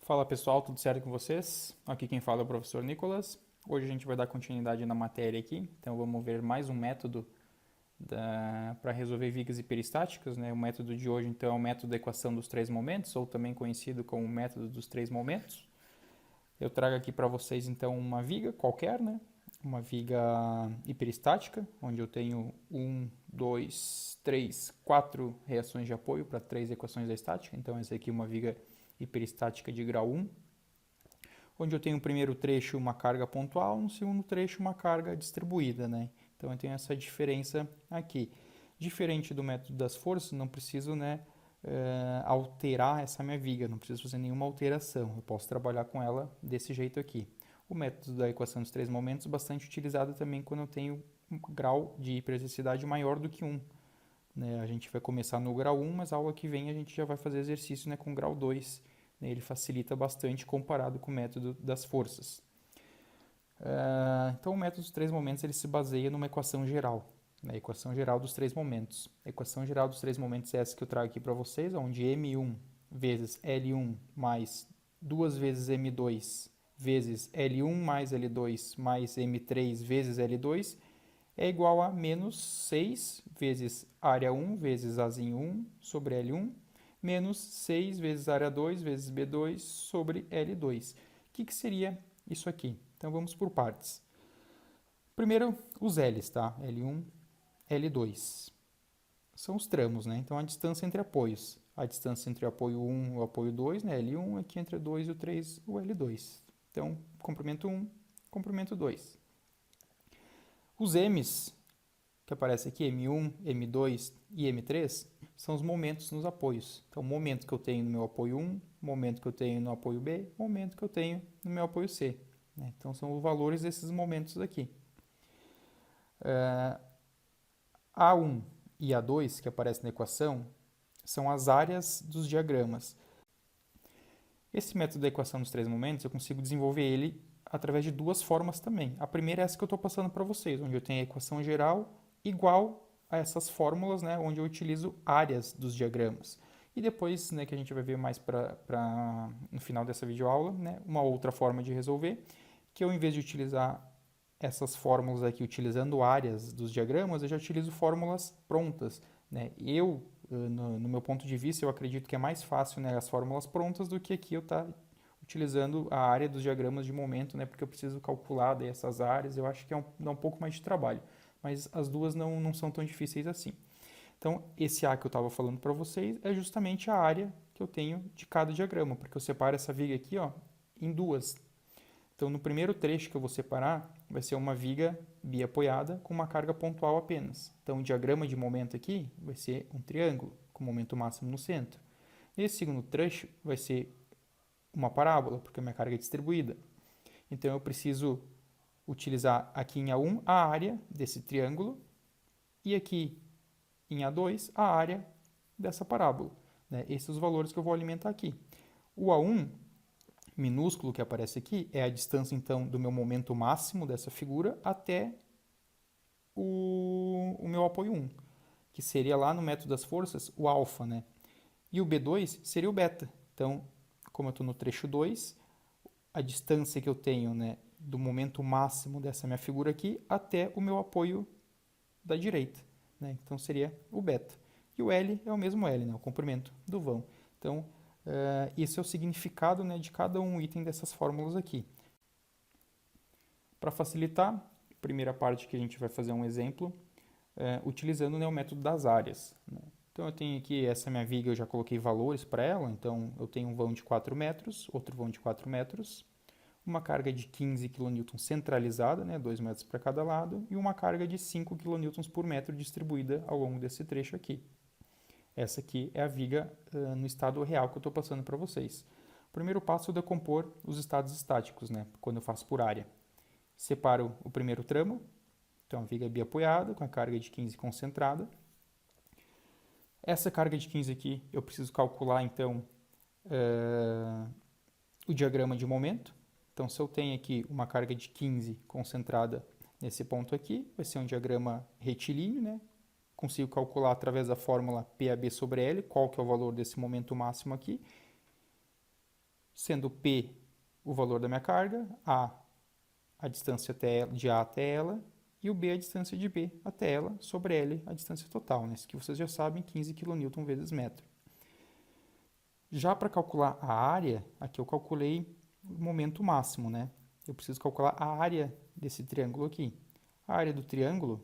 Fala pessoal, tudo certo com vocês? Aqui quem fala é o professor Nicolas. Hoje a gente vai dar continuidade na matéria aqui, então vamos ver mais um método para resolver vigas hiperestáticas, né? O método de hoje então é o método da equação dos três momentos, ou também conhecido como método dos três momentos. Eu trago aqui para vocês então uma viga qualquer, né? Uma viga hiperestática, onde eu tenho 4 reações de apoio para 3 equações da estática. Então essa aqui é uma viga hiperestática de grau 1, onde eu tenho no primeiro trecho uma carga pontual, no segundo trecho uma carga distribuída, né? Então eu tenho essa diferença aqui. Diferente do método das forças, não preciso, né, alterar essa minha viga, não preciso fazer nenhuma alteração, eu posso trabalhar com ela desse jeito aqui. O método da equação dos três momentos é bastante utilizado também quando eu tenho um grau de hiperelasticidade maior do que 1. Né? A gente vai começar no grau 1, mas a aula que vem a gente já vai fazer exercício, né, com grau 2. Né? Ele facilita bastante comparado com o método das forças. Então, o método dos três momentos ele se baseia numa equação geral. Né? A equação geral dos três momentos. A equação geral dos três momentos é essa que eu trago aqui para vocês, onde M1 vezes L1 mais 2 vezes M2 vezes L1 mais L2 mais M3 vezes L2 é igual a menos 6 vezes área 1 vezes Azinho 1 sobre L1, menos 6 vezes área 2 vezes B2 sobre L2. O que seria isso aqui? Então vamos por partes. Primeiro, os L's, tá? L1, L2. São os tramos, né? Então a distância entre apoios. A distância entre o apoio 1 e o apoio 2, né? L1, aqui entre o 2 e o 3, o L2. Então, comprimento 1, comprimento 2. Os M's que aparece aqui, M1, M2 e M3, são os momentos nos apoios. Então, o momento que eu tenho no meu apoio 1, o momento que eu tenho no apoio B, o momento que eu tenho no meu apoio C. Né? Então, são os valores desses momentos aqui. A1 e A2, que aparecem na equação, são as áreas dos diagramas. Esse método da equação dos três momentos, eu consigo desenvolver ele através de duas formas também. A primeira é essa que eu estou passando para vocês, onde eu tenho a equação geral igual a essas fórmulas, né, onde eu utilizo áreas dos diagramas. E depois, né, que a gente vai ver mais no final dessa videoaula, né, uma outra forma de resolver, que eu, em vez de utilizar essas fórmulas aqui utilizando áreas dos diagramas, eu já utilizo fórmulas prontas. Né? No meu ponto de vista, eu acredito que é mais fácil, né, as fórmulas prontas do que aqui eu estar utilizando a área dos diagramas de momento, né, porque eu preciso calcular daí essas áreas, eu acho que dá um pouco mais de trabalho. Mas as duas não são tão difíceis assim. Então, esse A que eu estava falando para vocês é justamente a área que eu tenho de cada diagrama, porque eu separo essa viga aqui, ó, em duas. Então, no primeiro trecho que eu vou separar, vai ser uma viga biapoiada com uma carga pontual apenas. Então, o diagrama de momento aqui vai ser um triângulo, com momento máximo no centro. Nesse segundo trecho, vai ser uma parábola, porque a minha carga é distribuída. Então, eu preciso utilizar aqui em A1 a área desse triângulo e aqui em A2 a área dessa parábola. Né? Esses são os valores que eu vou alimentar aqui. O A1 minúsculo que aparece aqui é a distância, então, do meu momento máximo dessa figura até o meu apoio 1, que seria lá no método das forças o alfa, né? E o B2 seria o beta. Então, como eu estou no trecho 2, a distância que eu tenho, né, do momento máximo dessa minha figura aqui até o meu apoio da direita. Né? Então, seria o beta. E o L é o mesmo L, né, o comprimento do vão. Então, esse é o significado, né, de cada um item dessas fórmulas aqui. Para facilitar, a primeira parte que a gente vai fazer um exemplo, utilizando, né, o método das áreas. Né? Então, eu tenho aqui essa minha viga, eu já coloquei valores para ela, então eu tenho um vão de 4 metros, outro vão de 4 metros, uma carga de 15 kN centralizada, né, 2 metros para cada lado, e uma carga de 5 kN por metro distribuída ao longo desse trecho aqui. Essa aqui é a viga no estado real que eu estou passando para vocês. O primeiro passo é decompor os estados estáticos, né, quando eu faço por área. Separo o primeiro tramo, então a viga biapoiada com a carga de 15 concentrada. Essa carga de 15 aqui eu preciso calcular então o diagrama de momento. Então se eu tenho aqui uma carga de 15 concentrada nesse ponto aqui, vai ser um diagrama retilíneo, né? Consigo calcular através da fórmula PAB sobre L qual que é o valor desse momento máximo aqui. sendo P o valor da minha carga, a distância de A até ela, e o B a distância de B até ela, sobre L a distância total, né? Isso que vocês já sabem, 15 kN vezes metro. Já para calcular a área, aqui eu calculei o momento máximo, né? Eu preciso calcular a área desse triângulo aqui. A área do triângulo,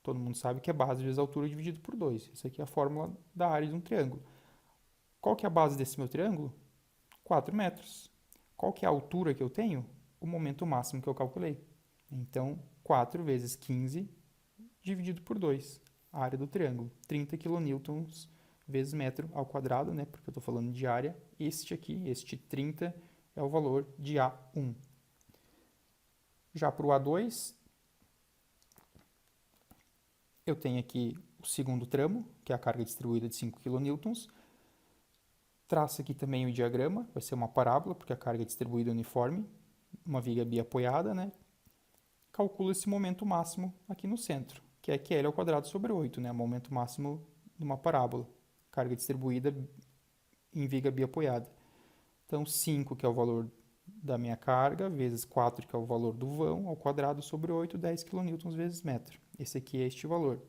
todo mundo sabe que é base vezes altura dividido por 2. Essa aqui é a fórmula da área de um triângulo. Qual que é a base desse meu triângulo? 4 metros. Qual que é a altura que eu tenho? O momento máximo que eu calculei. Então, 4 vezes 15 dividido por 2. A área do triângulo, 30 kN vezes metro ao quadrado, né? Porque eu estou falando de área. Este 30, é o valor de A1. Já para o A2, eu tenho aqui o segundo tramo, que é a carga distribuída de 5 kN. Traço aqui também o diagrama, vai ser uma parábola, porque a carga é distribuída uniforme, uma viga biapoiada, né? Calculo esse momento máximo aqui no centro, que é QL ao quadrado sobre 8, né? O momento máximo de uma parábola, carga distribuída em viga biapoiada. Então, 5, que é o valor da minha carga, vezes 4, que é o valor do vão, ao quadrado sobre 8, 10 kN vezes metro. Esse aqui é este valor.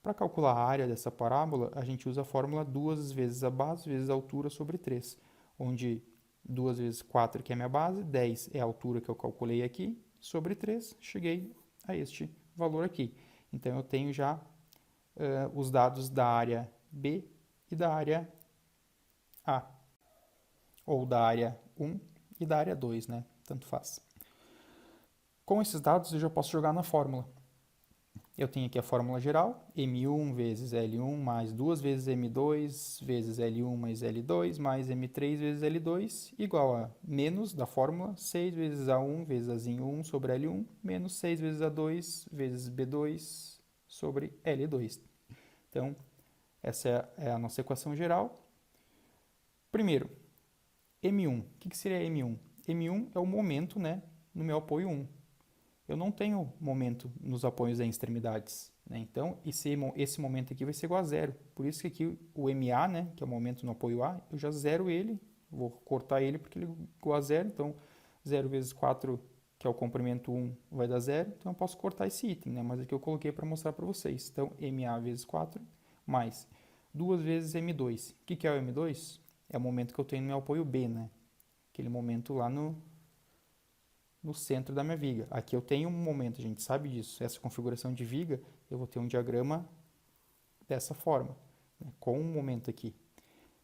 Para calcular a área dessa parábola, a gente usa a fórmula 2 vezes a base vezes a altura sobre 3, onde 2 vezes 4, que é a minha base, 10 é a altura que eu calculei aqui, sobre 3, cheguei a este valor aqui. Então, eu tenho já os dados da área B e da área A, ou da área 1 e da área 2, né? Tanto faz. Com esses dados, eu já posso jogar na fórmula. Eu tenho aqui a fórmula geral, M1 vezes L1 mais 2 vezes M2 vezes L1 mais L2 mais M3 vezes L2 igual a menos da fórmula 6 vezes A1 vezes Azinho1 sobre L1 menos 6 vezes A2 vezes B2 sobre L2. Então, essa é a nossa equação geral. Primeiro, M1. O que seria M1? M1 é o momento, né, no meu apoio 1. Eu não tenho momento nos apoios em extremidades, né? Então, esse momento aqui vai ser igual a zero. Por isso que aqui o MA, né, que é o momento no apoio A, eu já zero ele, vou cortar ele porque ele é igual a zero. Então, 0 vezes 4, que é o comprimento 1, vai dar zero. Então, eu posso cortar esse item, né? Mas aqui eu coloquei para mostrar para vocês. Então, MA vezes 4 mais 2 vezes M2. O que é o M2? É o momento que eu tenho no meu apoio B, né? Aquele momento lá no centro da minha viga. Aqui eu tenho um momento, a gente sabe disso. Essa configuração de viga, eu vou ter um diagrama dessa forma, né, com um momento aqui.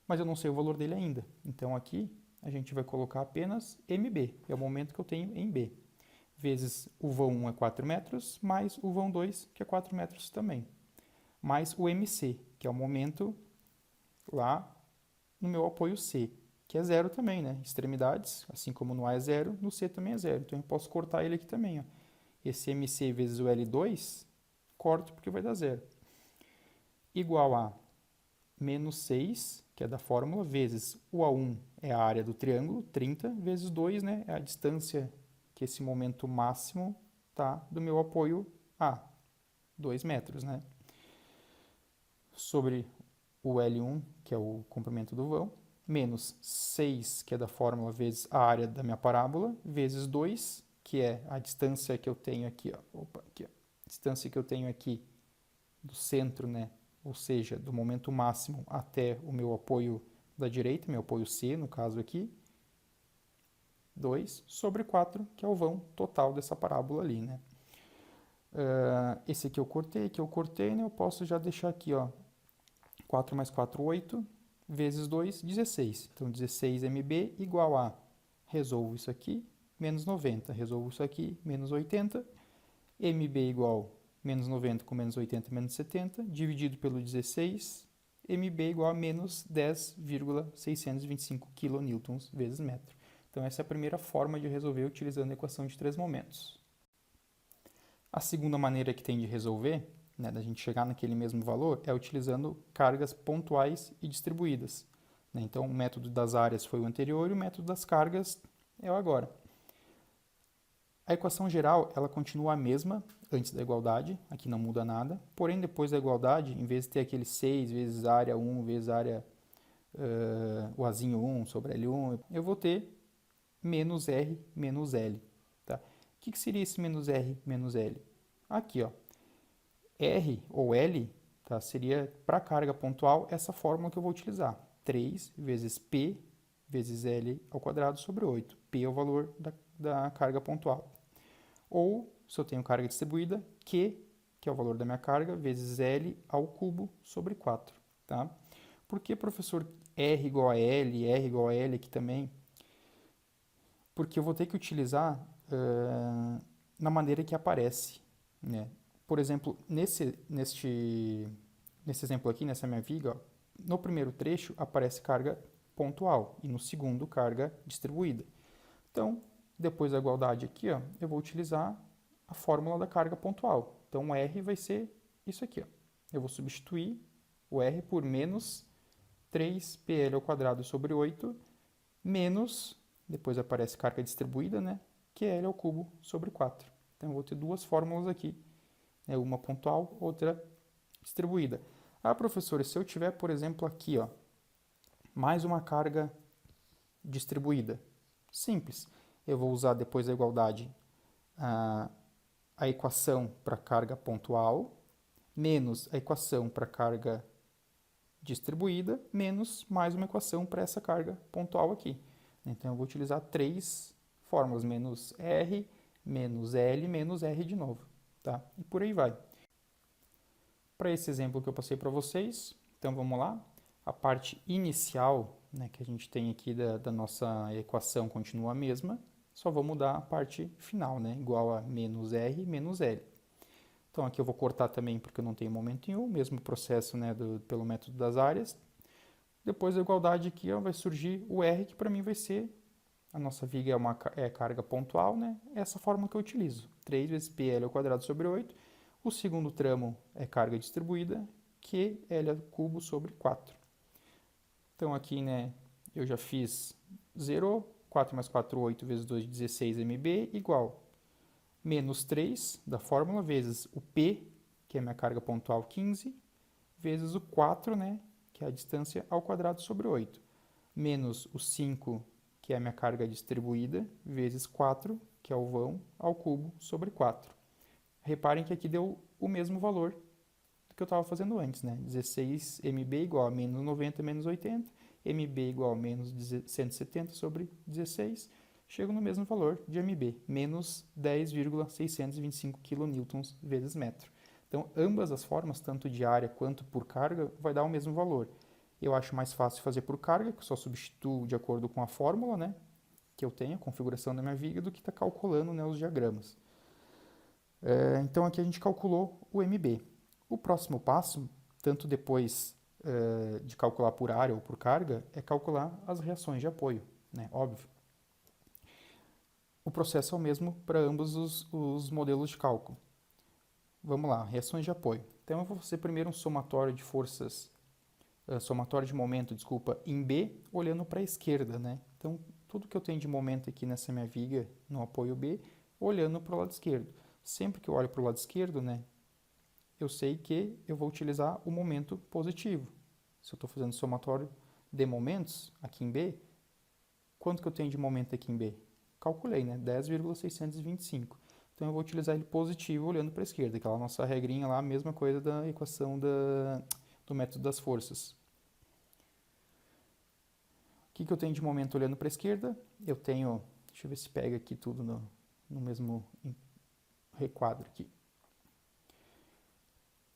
Mas eu não sei o valor dele ainda. Então aqui a gente vai colocar apenas MB, que é o momento que eu tenho em B. Vezes o vão 1 é 4 metros, mais o vão 2, que é 4 metros também. Mais o MC, que é o momento lá no meu apoio C, que é zero também, né? Extremidades, assim como no A é zero, no C também é zero. Então, eu posso cortar ele aqui também, ó. Esse MC vezes o L2, corto porque vai dar zero. Igual a menos 6, que é da fórmula, vezes o A1 é a área do triângulo, 30, vezes 2, né? É a distância que esse momento máximo tá do meu apoio A, 2 metros, né? Sobre o L1, que é o comprimento do vão, menos 6, que é da fórmula, vezes a área da minha parábola, vezes 2, que é a distância que eu tenho aqui, ó, aqui, ó, distância que eu tenho aqui do centro, né, ou seja, do momento máximo até o meu apoio da direita, meu apoio C, no caso aqui, 2, sobre 4, que é o vão total dessa parábola ali, né. Esse aqui eu cortei, né, eu posso já deixar aqui, ó, 4 mais 4, 8, vezes 2, 16. Então, 16mb igual a, resolvo isso aqui, menos 90. Resolvo isso aqui, menos 80. mb igual menos 90 com menos 80, menos 70, dividido pelo 16, mb igual a menos 10,625 kN vezes metro. Então, essa é a primeira forma de resolver utilizando a equação de 3 momentos. A segunda maneira que tem de resolver, né, da gente chegar naquele mesmo valor, é utilizando cargas pontuais e distribuídas, né? Então, o método das áreas foi o anterior e o método das cargas é o agora. A equação geral, ela continua a mesma antes da igualdade, aqui não muda nada, porém, depois da igualdade, em vez de ter aquele 6 vezes área 1 vezes área o Azinho 1 sobre L1, eu vou ter menos R menos L. Tá? O que seria esse menos R menos L? Aqui, ó, R ou L, tá, seria para carga pontual essa fórmula que eu vou utilizar. 3 vezes P vezes L ao quadrado sobre 8. P é o valor da carga pontual. Ou, se eu tenho carga distribuída, Q, que é o valor da minha carga, vezes L ao cubo sobre 4. Tá? Por que, professor, R igual a L, R igual a L aqui também? Porque eu vou ter que utilizar na maneira que aparece. Né? Por exemplo, nesse exemplo aqui, nessa minha viga, ó, no primeiro trecho aparece carga pontual e no segundo carga distribuída. Então, depois da igualdade aqui, ó, eu vou utilizar a fórmula da carga pontual. Então, o R vai ser isso aqui. Ó. Eu vou substituir o R por menos 3PL ao quadrado sobre 8, menos, depois aparece carga distribuída, né, QL ao cubo sobre 4. Então, eu vou ter duas fórmulas aqui, né, uma pontual, outra distribuída. Ah, professor, se eu tiver, por exemplo, aqui, ó, mais uma carga distribuída, simples. Eu vou usar depois da igualdade a equação para carga pontual, menos a equação para carga distribuída, menos mais uma equação para essa carga pontual aqui. Então, eu vou utilizar três fórmulas, menos R, menos L, menos R de novo. Tá? E por aí vai. Para esse exemplo que eu passei para vocês, então vamos lá. A parte inicial, né, que a gente tem aqui da nossa equação continua a mesma, só vou mudar a parte final, né, igual a menos R menos L. Então aqui eu vou cortar também porque eu não tenho momento nenhum, mesmo processo, né, pelo método das áreas. Depois da igualdade aqui ó, vai surgir o R, que para mim vai ser, a nossa viga é carga pontual, né, essa fórmula que eu utilizo, 3 vezes PL ao quadrado sobre 8. O segundo tramo é carga distribuída, que L ao cubo sobre 4. Então aqui, né, eu já fiz 0, 4 mais 4, 8 vezes 2, 16 MB, igual menos 3 da fórmula, vezes o P, que é a minha carga pontual 15, vezes o 4, né, que é a distância ao quadrado sobre 8, menos o 5, que é a minha carga distribuída, vezes 4, que é o vão, ao cubo sobre 4. Reparem que aqui deu o mesmo valor do que eu estava fazendo antes, né? 16 MB igual a menos 90 menos 80, MB igual a menos 170 sobre 16, chego no mesmo valor de MB, menos 10,625 kN vezes metro. Então, ambas as formas, tanto de área quanto por carga, vai dar o mesmo valor. Eu acho mais fácil fazer por carga, que eu só substituo de acordo com a fórmula, né? Que eu tenho, a configuração da minha viga, do que está calculando, né, os diagramas. Então aqui a gente calculou o MB. O próximo passo, tanto depois de calcular por área ou por carga, é calcular as reações de apoio, né? Óbvio. O processo é o mesmo para ambos os modelos de cálculo. Vamos lá, reações de apoio. Então eu vou fazer primeiro um somatório de forças, somatório de momento, desculpa, em B, olhando para a esquerda, né? Então tudo que eu tenho de momento aqui nessa minha viga no apoio B, olhando para o lado esquerdo. Sempre que eu olho para o lado esquerdo, né, eu sei que eu vou utilizar o momento positivo. Se eu estou fazendo somatório de momentos aqui em B, quanto que eu tenho de momento aqui em B? Calculei, né? 10,625. Então eu vou utilizar ele positivo olhando para a esquerda, aquela nossa regrinha lá, a mesma coisa da equação do método das forças. O que eu tenho de momento olhando para a esquerda? Eu tenho, deixa eu ver se pega aqui tudo no mesmo requadro aqui.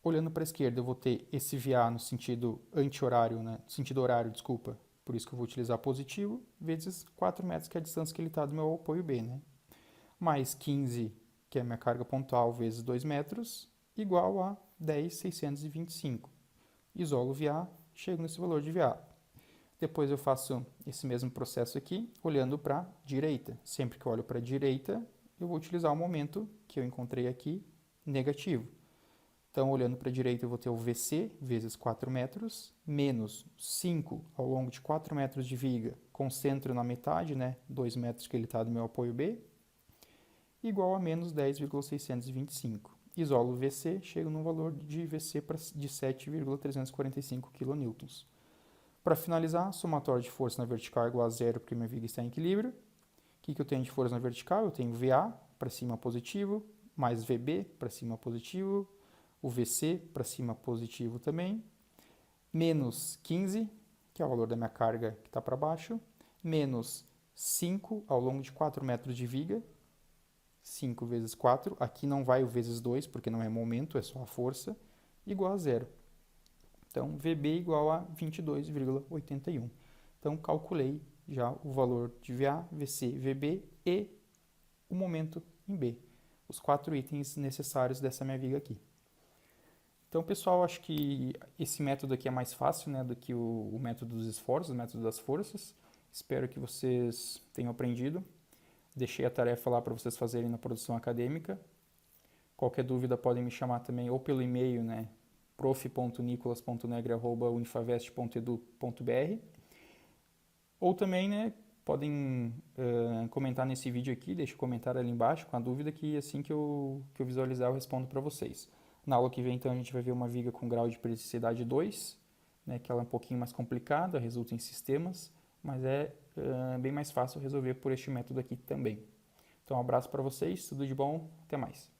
Olhando para a esquerda, eu vou ter esse VA no sentido anti-horário, né? Sentido horário, desculpa. Por isso que eu vou utilizar positivo, vezes 4 metros, que é a distância que ele está do meu apoio B, né? Mais 15, que é a minha carga pontual, vezes 2 metros, igual a 10,625. Isolo VA, chego nesse valor de VA. Depois eu faço esse mesmo processo aqui, olhando para a direita. Sempre que eu olho para a direita, eu vou utilizar o momento que eu encontrei aqui, negativo. Então, olhando para a direita, eu vou ter o VC vezes 4 metros, menos 5 ao longo de 4 metros de viga, concentro na metade, né, 2 metros que ele está do meu apoio B, igual a menos 10,625. Isolo o VC, chego num valor de VC de 7,345 kN. Para finalizar, somatório de força na vertical é igual a zero, porque minha viga está em equilíbrio. O que eu tenho de força na vertical? Eu tenho VA para cima positivo, mais VB para cima positivo, o VC para cima positivo também, menos 15, que é o valor da minha carga que está para baixo, menos 5 ao longo de 4 metros de viga, 5 vezes 4, aqui não vai o vezes 2, porque não é momento, é só a força, igual a zero. Então, VB igual a 22,81. Então, calculei já o valor de VA, VC, VB e o momento em B. Os 4 itens necessários dessa minha viga aqui. Então, pessoal, acho que esse método aqui é mais fácil, né, do que o método dos esforços, o método das forças. Espero que vocês tenham aprendido. Deixei a tarefa lá para vocês fazerem na produção acadêmica. Qualquer dúvida podem me chamar também ou pelo e-mail, né, prof.nicolas.negre@unifavest.edu.br, ou também, né, podem comentar nesse vídeo aqui, deixa um comentário ali embaixo com a dúvida que assim que eu visualizar eu respondo para vocês. Na aula que vem, então, a gente vai ver uma viga com grau de periodicidade 2, né, que ela é um pouquinho mais complicada, resulta em sistemas, mas é bem mais fácil resolver por este método aqui também. Então, um abraço para vocês, tudo de bom, até mais.